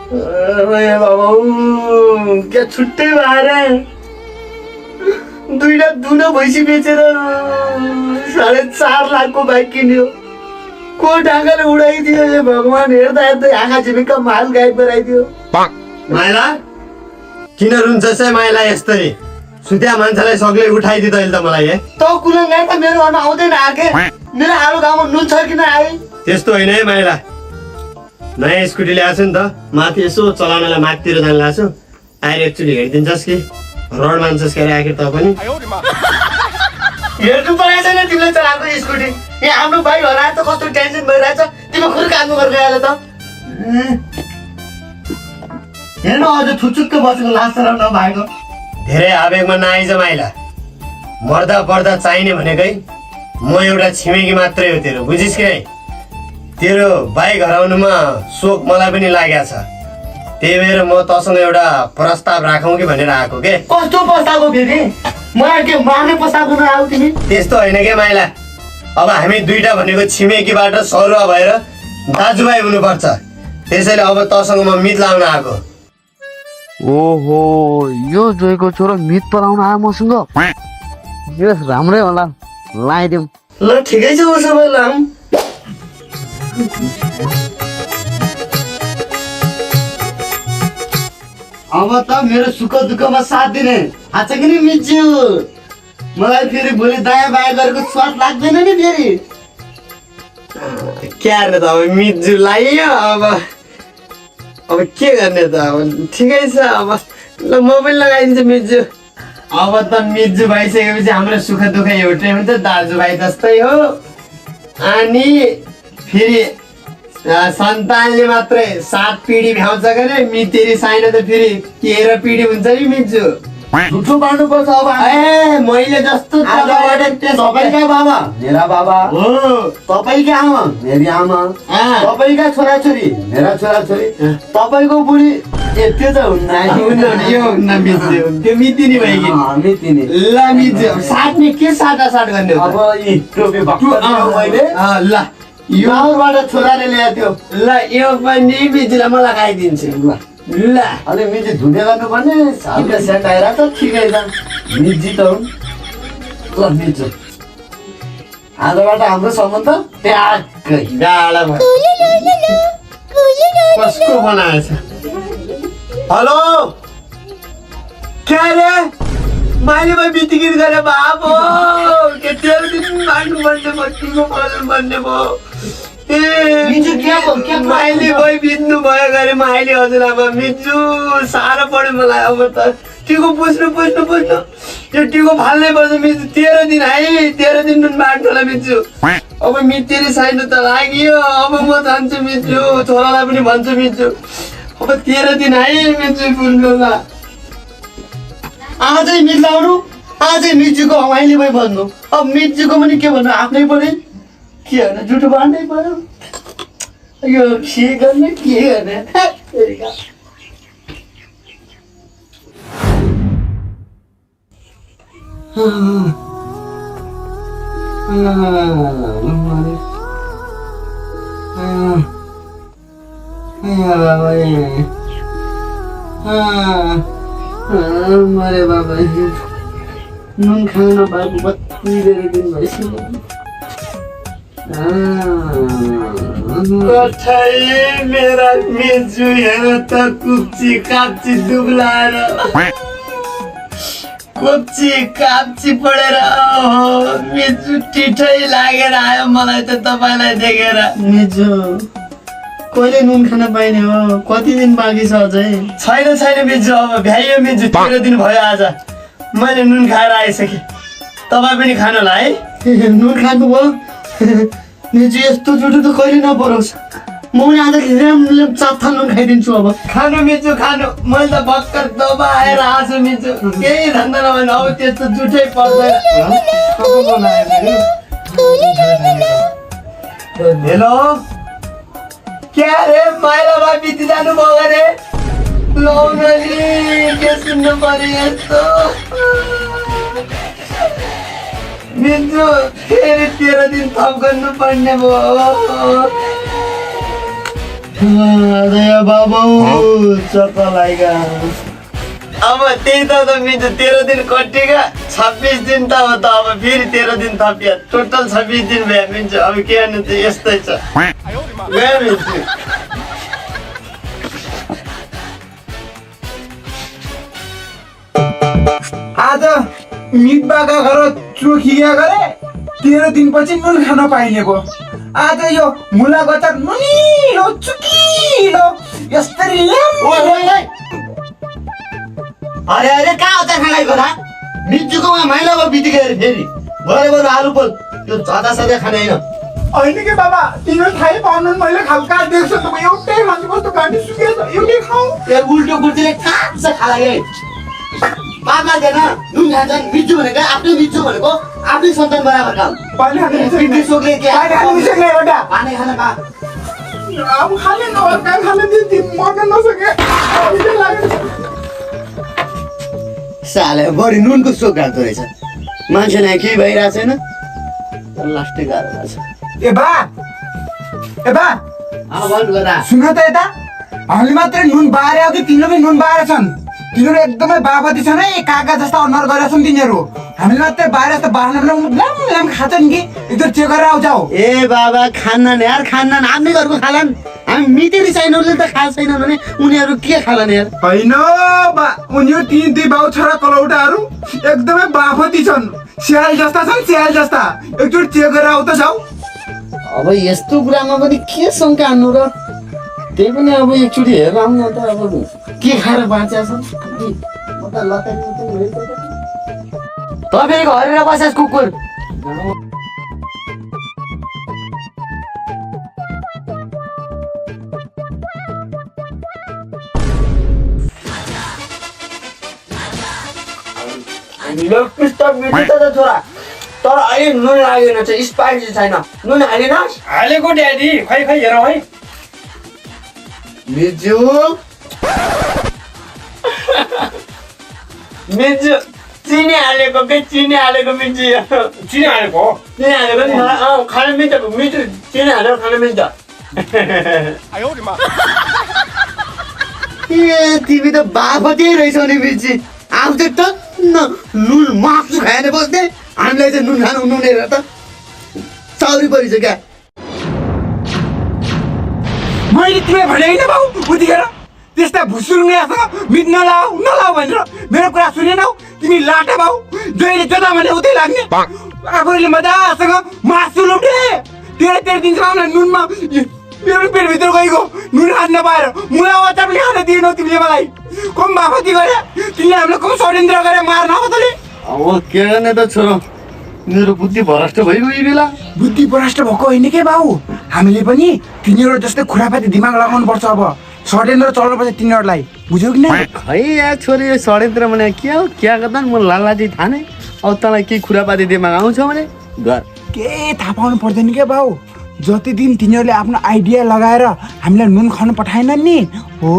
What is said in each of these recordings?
बाबा क्या छुट्टै भएर दुईटा दुनो भैँसी बेचेर 4.5 लाखको बाइक किन्यो। को ढाकाले उडाइदियो हे भगवान। हेर्दा हेर्दै आँखा झिमिक्का माल गायब गराइदियो। माइला किन रुन्छस् है माइला? यस्तै सुत्या मान्छेलाई सग्लै उठाइदियो तैँले त मलाई है। त कुलङ्गार त मेरो घरमा आउँदैन आके। मेरो आलो गाउँमा नुन छ किन आए? त्यस्तो होइन है माइला। नयाँ स्कुटी ल्याएको छु नि त, माथि यसो चलाउनलाई माथितिर जान ल्याएको छु। आएर एकचोटि हेरिदिन्छस् कि रड मान्छस् के अरे आखिर त पनि? हेर्नु परेको छैन तिमीले चलाएको स्कुटी? यहाँ आफ्नो भाइ हराएर त कस्तो टेन्सन भइरहेछ। तिमी खुर काट्नु गरेको अहिले त। हेर्नु अझ थुचुक्क बसेको लास्ट र नभएको। धेरै आवेगमा नआइज माइला। मर्दा पर्दा चाहिने भनेकै म एउटा छिमेकी मात्रै हो तेरो, बुझिस् कि नै? तेरो बाइक हराउनुमा शोक मलाई पनि लागेको छ। त्यही भएर म तसँग एउटा प्रस्ताव राखौँ कि भनेर आएको के। कस्तो प्रस्ताव हो फेरि? मलाई के मार्ने प्रस्ताव गर्न आऊ तिमी? त्यस्तो होइन के माइला। अब हामी दुईटा भनेको छिमेकीबाट सरुवा भएर दाजुभाइ हुनुपर्छ। त्यसैले अब तसँग म मित लाउन आएको। ओहो, यो जोइको छोरो मित पराउन आयो मसँग। यो राम्रै होला, लाइदिउँ। ल ठिकै छ उसो भए लाऊँ। अब त मेरो सुख दुःखमा साथ दिने आज कि नि मिच्छु। मलाई फेरि भोलि दायाँ बायाँ गरेको स्वाद लाग्दैन नि फेरि। क्या गर्ने त अब मितजु लाइयो। अब के गर्ने त अब ठिकै छ। अब ल म पनि लगाइदिन्छु मितजु। अब त मितजु भइसकेपछि हाम्रो सुख दुःख एउटै हुन्छ, दाजुभाइ जस्तै हो। अनि फेरि सन्तानले मात्रै 7 पिँढी भ्याउँछ गरे, मितेरी साइनो त फेरि 13 पिँढी हुन्छ नि मितजु। झुठो मान्नुपर्छ अब। ए मैले जस्तो तपाईँका बाबा मेरा बाबा हो, तपाईँका आमा मेरी आमा, तपाईँका छोराछोरी मेरा छोराछोरी, तपाईँको बुढी त्यो त हुन्न। यो हुन्न मितजु, त्यो मितिनी भइगयो। मितिनी ल मितजु साट्ने के साटासाट गर्ने हो त? अब यी टोपी भक्कु मैले ल यो गाउँबाट छोराले ल्याएको थियो। ल यो पनि मितजुलाई म लगाइदिन्छु। ल अनि मिजी धुने गर्नुपर्ने हल्का सेन्ट आइरहेको छ। ठिकै छ मिजी त हुन्। ल मिजु आजबाट हाम्रो सम्बन्ध ट्याक्कै डाँडा भयो। कसको बनाएछ? हेलो क्या रे? मैले भाइ बितिकिर गरे बाबो के 13 दिन माग्नु पर्ने भयो, तिम्रो पालन पर्ने भयो। मिजु के माइली भाइ बित्नु भयो गरे माइली हजुरआमा। मिजु साह्रो पर्यो मलाई। अब त टिको पुस्नु यो टिको फाल्नै पर्छ मिजु। 13 दिन है, 13 दिन नुन बाट्नुलाई मिजु। अब मितेरी साइनो त लाग्यो। अब म जान्छु मिजु, छोरालाई पनि भन्छु मिजु। अब 13 दिन है मिजु पुस्नुला। आजै मिलाउनु, आजै मिजुको हमाइली भई भन्नु। अब मिजुको पनि के भन्नु आफ्नै पऱ्यो। के गर्ने जुठो बाँड्नै पर्यो। यो के गर्ने के गर्ने। मरे बाबा नुन खान बाबु 32 दिन भइसक्यो। मेरा मिजु हेर त कुप्ची काप्ची दुब्लाएर कुप्ची काप्ची पढेर मिजु टिठै लागेर आयो मलाई त तपाईँलाई देखेर। मिजु कहिले नुन खान पाइने हो? कति दिन बाँकी छ अझै? छैन मिजु। अब भ्याइयो मिजु। 13 दिन भयो आज मैले नुन खाएर आइसकेँ। तपाईँ पनि खानु होला है? नुन खानु भयो? मिजु यस्तो जुठो त कहिले नपरोस्। म पनि आज चाप्था नुन खाइदिन्छु। अब खानु मिजु खानु। मैले त भर्खर दबाएर आएको मिजु। केही धन्दा नभएन। अब त्यस्तो जुठै पर्दैन। हेलो क्या रे? माइला भाइ बिति जानु भयो अरे। लौनली के सुन्नु पर्यो यस्तो? मिजु फेरि 13 दिन थप गर्नु पर्ने भयो। अरे बाबा चक्का लागेगा। अब त्यही त मिल्छ 13 दिन कटेगा 26 दिन त हो त अब फेरि 13 दिन थपिया टोटल 26 दिन भयो मिल्छ अब के गर्नु चाहिँ यस्तै छ गयो मिल्छ आज मित बाका घर चोखिया गरे 13 दिनपछि नुन खान पाइने भयो। आज यो मुला गचा नुनिलो चुकिलो यसरी अरे अरे कहाँ होता खाना कथा मिर्चुकोमा माइला भयो बितिकै फेरि गरे बरु आलु पोल त्यो झदा सदा खाने होइन। होइन के बाबा तिम्रो थाहै पाउनुहुन्न मैले खालका देख्छ त एउटै मान्छे कस्तो घाँटी सुकेछ एउटै खाऊ त्यो उल्टो कुर्तीले खान्छ खाला के पापा देन नुन खान्छन् मिर्चु भनेको आफ्नै मिर्चु भनेको आफ्नै सन्तान बराबर काम पानी खाने पिटी सोकले के पानी खाने मिसक्ने एउटा पानी खान पा अब खाने नभए कहाँ खाने दिन मर्न नसके अभिले लाग्यो साले बढी नुनको सोक घाल्दो रहेछ मान्छेलाई केही भइरहेको छैन लास्टै गाह्रो भएको छ। ए बा भन्नु गर्दा सुन त यता हामीले मात्रै नुन बारे हो कि तिनीहरू पनि नुन बारे छन् तिनीहरू एकदमै बापति छन् है काका जस्ता अनुहार गरेका छन् तिनीहरू हामीले मात्रै बाहिर जस्तो बाहना लाम खान्छन् कि इधर चेक गरेर आउँछ हौ ए बाबा खान्नन् यार खान्नन् आफ्नै घरको खालान् हामी मितेरी छैनौँले त खाएको छैनन् भने उनीहरू के खालान् यार होइन बा उनीहरू तीन दुई बाउ छोरा कलौटाहरू एकदमै बापति छन् स्याल जस्ता छन् स्याल जस्ता एकचोटि चेक गरेर आउ त जाऊ अब यस्तो कुरामा पनि के शङ्का हान्नु र त्यही पनि अब एकचोटि हेरेर आउनु त अब के खाएर बाँचेको छ म त लताइ त फेरि घरेर बसेस कुकुर छोरा तर अहिले नुन लागेन चाहिँ स्पाइसी छैन नुन हालेनस् हालेको ड्याडी खै खै हेर है मिर्जु मिर्च चिनी हालेको के चिनी हालेको मिर्च चिनी हालेको चिनी हालेको नि खान मिल्छ मिर्च चिनी हालेर खान मिल्छ ए तिमी त बापति रहेछौ नि मिर्ची आउँछ त नुन मासु खाएर बस्ने हामीलाई चाहिँ नुन खानु नुनेर त चौरी परिछ क्या मैले तिमीलाई भने होइन बाउ उतिखेर त्यस्ता भुसुरुङ्गेसँग मिट नलाऊ भनेर मेरो कुरा सुनेनौ तिमी लाटा बाउ जहिले जता भने उतै लाग्ने आफूले मजासँग मासु लुटे 13 दिनसम्म नुनमा मेरो पेटभित्र गएको नुन खान नपाएर मुला वाचा पनि खान दिएनौ तिमीले मलाई कम बाफती गरे तिमीले हामीलाई कम षड्यन्त्र गरे मार्न हो तले अब के गर्ने त छोरो मेरो बुद्धि भ्रष्ट भइगयो यी बेला बुद्धि भ्रष्ट भएको होइन के बाउ हामीले पनि तिनीहरू जस्तै खुरापाती दिमाग लगाउनु पर्छ अब षड्यन्त्र चल्नुपर्छ तिनीहरूलाई बुझ्यौ कि नै खै यार छोरी यो षड्यन्त्र भने के हो क्या गर्दा म लालाजी थाहा नै अब तँलाई केही खुरापाती दिमाग आउँछ भने घर के थाहा पाउनु पर्दैन के बाउ जति दिन तिनीहरूले आफ्नो आइडिया लगाएर हामीलाई नुन खानु पठाएनन् नि हो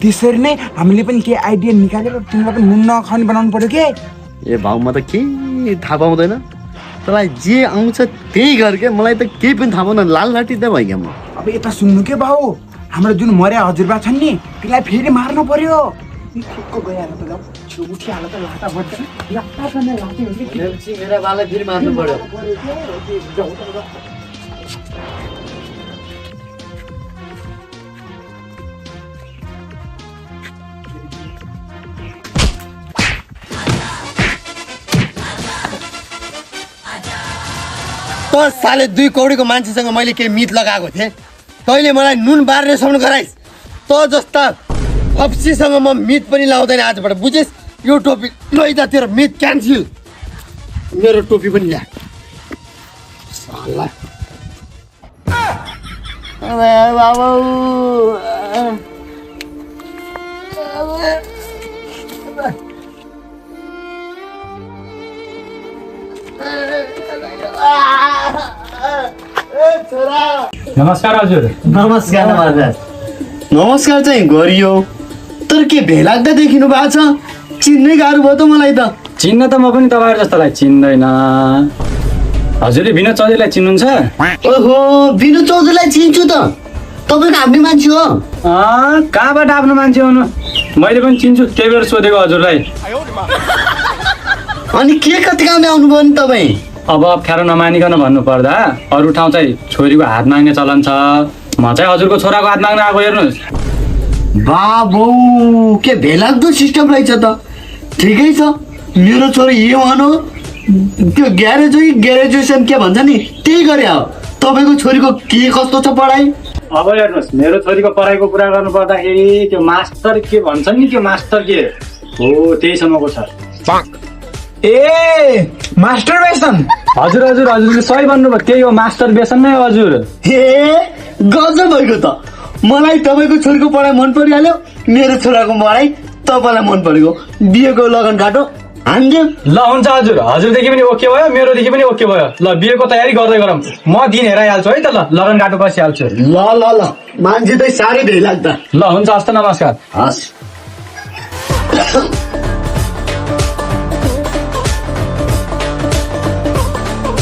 त्यसरी नै हामीले पनि केही आइडिया निकालेर तिमीलाई पनि नुन नखानु बनाउनु पर्यो के ए भाउ म त केही थाहा पाउँदैन तँलाई जे आउँछ त्यही गर के मलाई त केही पनि थाहा पाउँदैन लाल लाठी त भइगयो म अब यता सुन्नु के बाउ हाम्रो जुन मर्या हजुरबा छन् नि त्यसलाई फेरि मार्नु पर्यो गइहाल्नु त जाऊ उठिहाल्नु त लाटा बज्दैन मेरो बालाई फेरि मार्नु पर्यो त साले 2 कौडीको मान्छेसँग मैले केही मित लगाएको थिएँ तैँले मलाई नुन बार्नेसम्म गराइस् त जस्ता अप्सीसँग म मित पनि लाउँदैन आजबाट बुझेस् यो टोपी लैदा तेरो मित क्यान्सिल मेरो टोपी पनि ल्या साला अरे बाबा नमस्कार हजुर नमस्कार महाराज नमस्कार चाहिँ गरियो तर के भेलाग्दा देखिनु भएको छ चिन्नै गाह्रो भयो त मलाई त चिन्न त म पनि तपाईँहरू जस्तोलाई चिन्दैन हजुरले विनोद चौधरीलाई चिन्नुहुन्छ ओहो विनोद चौधरीलाई चिन्छु त तपाईँको आफ्नै मान्छे हो? कहाँबाट आफ्नो मान्छे हुनु? मैले पनि चिन्छु, त्यही भएर सोधेको हजुरलाई। अनि के कति कामले आउनुभयो नि तपाईँ? अब अप्ठ्यारो नमानिकन भन्नुपर्दा अरू ठाउँ चाहिँ छोरीको हात माग्ने चलन छ, म चाहिँ हजुरको छोराको हात माग्न आएको। हेर्नुहोस् बाबु के भेलाग्दो सिस्टम रहेछ त। ठिकै छ, मेरो छोरो ए1 हो, त्यो ग्रेजुएसन के भन्छ नि त्यही गरे हो। तपाईँको छोरीको के कस्तो छ पढाइ? अब हेर्नुहोस्, मेरो छोरीको पढाइको कुरा गर्नु पर्दाखेरि त्यो मास्टर के भन्छन् नि, त्यो मास्टर के हो त्यहीसम्मको छ। ए मास्टर बेसन। हजुर हजुर हजुरले सही भन्नुभयो, त्यही हो मास्टर बेसन नै हो हजुर। ए गजब भएको त। मलाई तपाईँको छोरीको पढाइ मन परिहाल्यो, मेरो छोराको पढाइ तपाईँलाई मन परेको। बिहेको लगन काटो हान्दियो। ल हुन्छ हजुर, हजुरदेखि पनि ओके भयो, मेरोदेखि पनि ओके भयो। ल बिहेको तयारी गर्दै गरौँ, म दिन हेराइहाल्छु है त। ल लगन काटो बसिहाल्छु। ल ल ल, मान्छे त साह्रै धेरै लाग्दा। ल हुन्छ, हस् त, नमस्कार। हस्।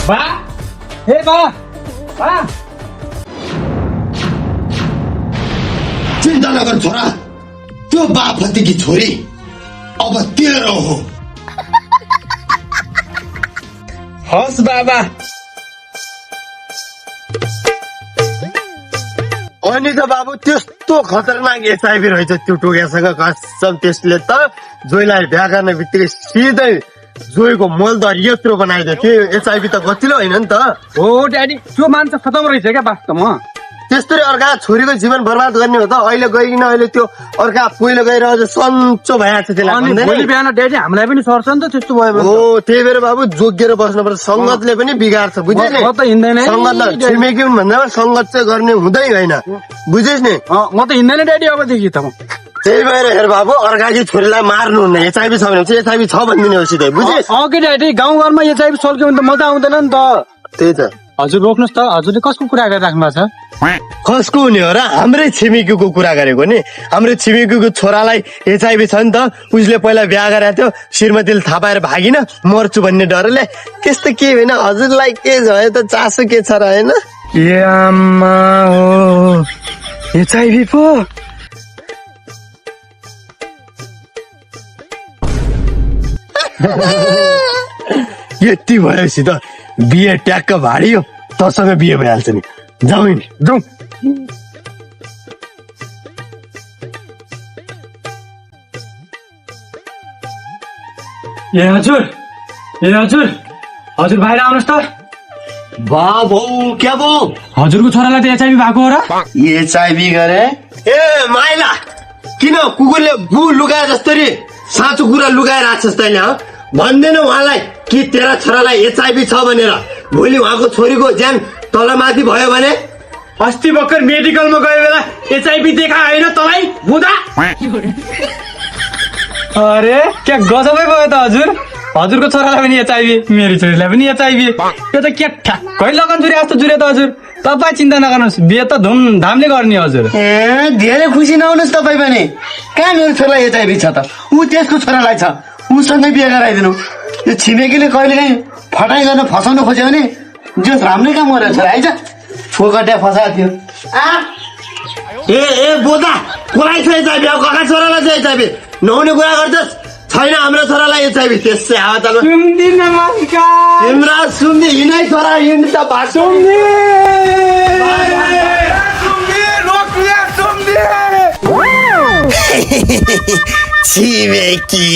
बा हे बा बा चिन्ता नगर छोरा, त्यो बापतिकी छोरी अब तेरो हो। हस् बाबा। अनि त बाबु त्यस्तो खतरनाक एचआइभी रहेछ त्यो टोकेसँग, कसम त्यसले त जोइलाई बिहा गर्ने बित्तिकै सिधै जोइको मलदर यत्रो बनाइदियो। त्यो एचआइभी त गतिलो होइन नि त। हो ड्याडी, त्यो मान्छे खतम रहेछ क्या वास्तवमा। त्यस्तै अर्का छोरीको जीवन बर्बाद गर्ने हो त। अहिले गइकन अहिले त्यो अर्का पहिलो गएर अझ सन्चो भइहाल्छ त्यसलाई अनि भन्दैन? भोलि बिहान ड्याडी हामीलाई पनि सर्छ नि त त्यस्तो भयो भने। हो त्यही भएर बाबु जोगिएर बस्नुपर्छ। सङ्गतले पनि बिगार्छ, बुझिस् नि? म त हिँड्दैन है। सङ्गत छिमेकी हुन् भन्दा सङ्गत चाहिँ गर्ने हुँदै होइन, बुझिस् नि? म त हिँड्दैन ड्याडी अबदेखि त। त्यही भएर हेर बाबु, अर्काकी छोरीलाई मार्नुहुन्न। एचआइभी छ भने चाहिँ एचआइभी छ भनिदिने हो सिधै, बुझिस्? अघि ड्याडी गाउँघरमा एचआइभी सल्क्यो भने त मजा आउँदैन नि त। त्यही त। हजुर रोक्नुहोस् त, हजुरले कसको कुरा गरिराख्नु भएको छ? कसको हुने हो र? हाम्रै छिमेकीको कुरा गरेको नि। हाम्रो छिमेकीको छोरालाई एचआइभी छ नि त। उसले पहिला बिहा गरेको थियो, श्रीमतीले थाहा पाएर भागिन, मर्छु भन्ने डरले। त्यस्तो के होइन, हजुरलाई के भयो त, चासो के छ र होइन? ए आमा हो, एचआइभी पो। यति भएपछि त बिहे ट्याक्क भाडियो, तसँग बिहे भइहाल्छ नि। जाउँ नि, जाउँ। ए हजुर, ए हजुर, हजुर बाहिर आउनुहोस् त। बाबु क्या भो? हजुरको छोरालाई त एचआइभी भएको हो र? एचआइभी गरे? ए माइला, किन कुकुरले बु लुगाए जस्तरी साँचो कुरा लुगाएर आछस् तैँले? भन्दैन उहाँलाई कि तेरा छोरालाई एचआइभी छ भनेर? भोलि उहाँको छोरीको ज्यान तलमाथि भयो भने? अस्ति भर्खर मेडिकलमा गयो बेला एचआइभी देखा होइन तँलाई बुदा? अरे क्या गजबै भयो त हजुर। हजुरको छोरालाई पनि एचआइभी, मेरो छोरीलाई पनि एचआइभी। त्यो त के ठ्याक्कै लगन जुरे जस्तो जुरे त हजुर। तपाईँ चिन्ता नगर्नुहोस्, बिहे त धुमधामले गर्ने हजुर। ए धेरै खुसी नहुनुहोस् तपाईँ पनि। कहाँ मेरो छोरालाई एचआइभी छ त? ऊ त्यसको छोरालाई छ, उसँगै बिहे गराइदिनु। यो छिमेकीले कहिलेकाहीँ फटाइ गर्न फसाउनु खोज्यो भने जो राम्रै काम गरेर छोरा आइज फोकट्या फसाएको थियो। ए बोदा, कसलाई छ एचआइभी? अब कका छोरालाई छ एचआइभी? नहुने कुरा गर्छस्? छैन हाम्रो छोरालाई एचआइभी। त्यसै हावा त सुन्दी नमस्कार। तिम्रा सुन्ने हिँडाइ छोरा हिँड्नु त भाषो छिमेकी